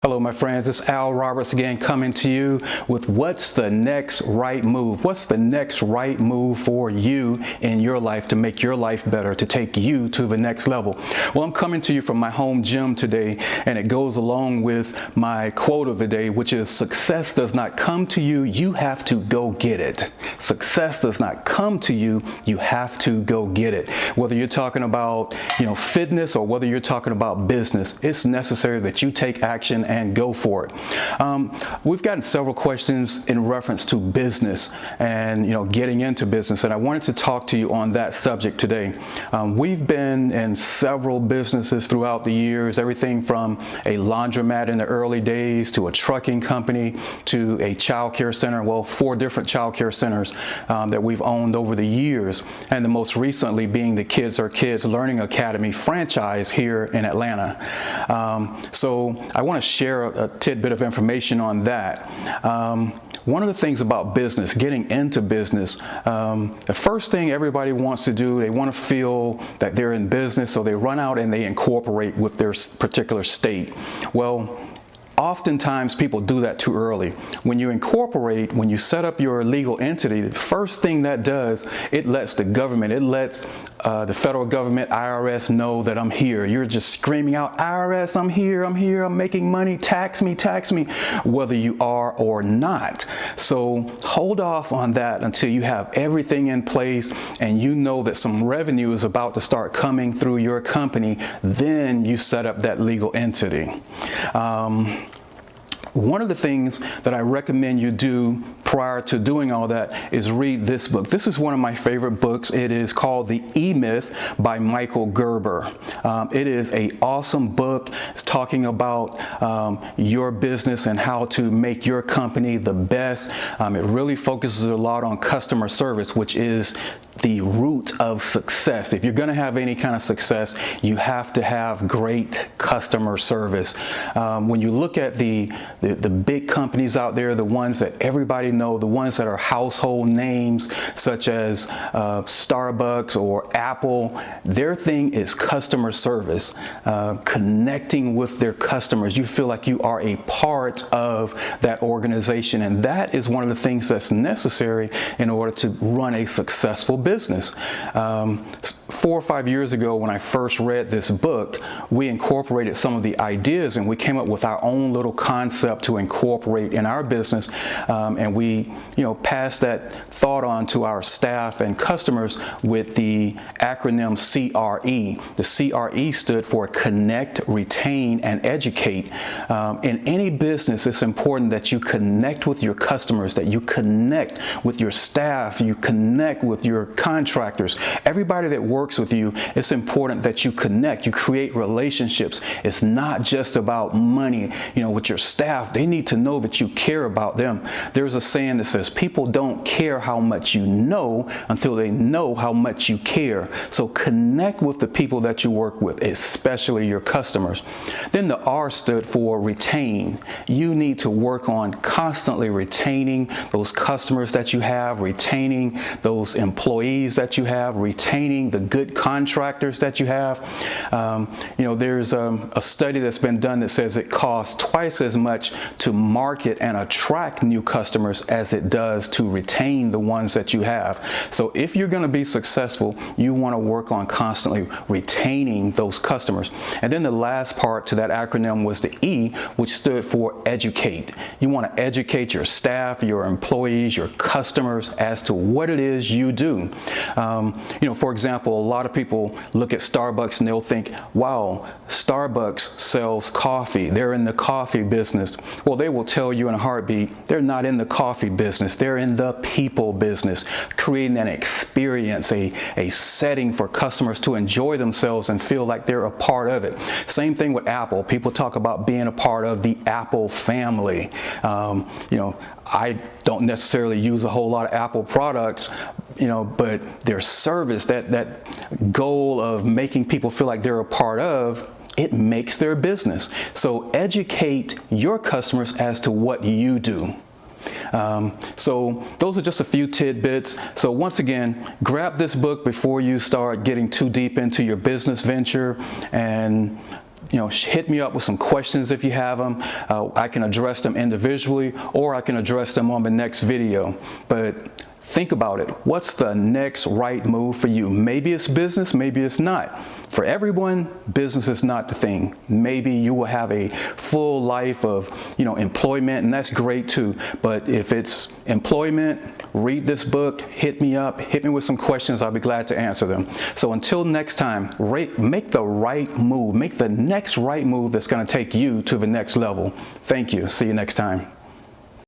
Hello my friends, it's Al Roberts again coming to you with what's the next right move? What's the next right move for you in your life to make your life better, to take you to the next level? Well, I'm coming to you from my home gym today, and it goes along with my quote of the day, which is success does not come to you, you have to go get it. Success does not come to you, you have to go get it. Whether you're talking about, fitness or whether you're talking about business, it's necessary that you take action and go for it. We've gotten several questions in reference to business and getting into business, and I wanted to talk to you on that subject today. We've been in several businesses throughout the years, everything from a laundromat in the early days to a trucking company to a child care center. Well, 4 different child care centers that we've owned over the years, and the most recently being the Kids Are Kids Learning Academy franchise here in Atlanta. So I want to share a tidbit of information on that. One of the things about business, getting into business, the first thing everybody wants to do, they want to feel that they're in business, so they run out and they incorporate with their particular state. Well, oftentimes people do that too early. When you incorporate, when you set up your legal entity, the first thing that does, it lets the government, it lets the federal government, IRS, know that I'm here. You're just screaming out, IRS, I'm here, I'm making money, tax me, whether you are or not. So hold off on that until you have everything in place and you know that some revenue is about to start coming through your company. Then you set up that legal entity. One of the things that I recommend you do prior to doing all that is read this book. This is one of my favorite books. It is called The E-Myth by Michael Gerber. It is an awesome book. It's talking about your business and how to make your company the best. It really focuses a lot on customer service, which is the root of success. If you're going to have any kind of success, you have to have great customer service. When you look at the big companies out there, the ones that everybody knows, the ones that are household names such as Starbucks or Apple, their thing is customer service, connecting with their customers. You feel like you are a part of that organization, and that is one of the things that's necessary in order to run a successful business. 4 or 5 years ago, when I first read this book, we incorporated some of the ideas and we came up with our own little concept to incorporate in our business, and we passed that thought on to our staff and customers with the acronym CRE. The CRE stood for Connect, Retain, and Educate. In any business, it's important that you connect with your customers, that you connect with your staff, you connect with your contractors, everybody that works with you. It's important that you connect, you create relationships. It's not just about money. With your staff, they need to know that you care about them. There's a saying that says people don't care how much you know until they know how much you care. So connect with the people that you work with, especially your customers. Then the R stood for retain. You need to work on constantly retaining those customers that you have, retaining those employees that you have, retaining the good contractors that you have. There's a study that's been done that says it costs twice as much to market and attract new customers as it does to retain the ones that you have. So if you're going to be successful, you want to work on constantly retaining those customers. And then the last part to that acronym was the E, which stood for educate. You want to educate your staff, your employees, your customers as to what it is you do. For example, a lot of people look at Starbucks and they'll think, wow, Starbucks sells coffee. They're in the coffee business. Well, they will tell you in a heartbeat, they're not in the coffee business. They're in the people business, creating an experience, a setting for customers to enjoy themselves and feel like they're a part of it. Same thing with Apple. People talk about being a part of the Apple family. I don't necessarily use a whole lot of Apple products, but their service, that goal of making people feel like they're a part of, it makes their business. So educate your customers as to what you do. So those are just a few tidbits. So once again, grab this book before you start getting too deep into your business venture and hit me up with some questions if you have them. I can address them individually, or I can address them on the next video. But think about it. What's the next right move for you? Maybe it's business, maybe it's not. For everyone, business is not the thing. Maybe you will have a full life of, employment, and that's great too. But if it's employment, read this book, hit me up, hit me with some questions. I'll be glad to answer them. So until next time, make the right move. Make the next right move that's going to take you to the next level. Thank you. See you next time.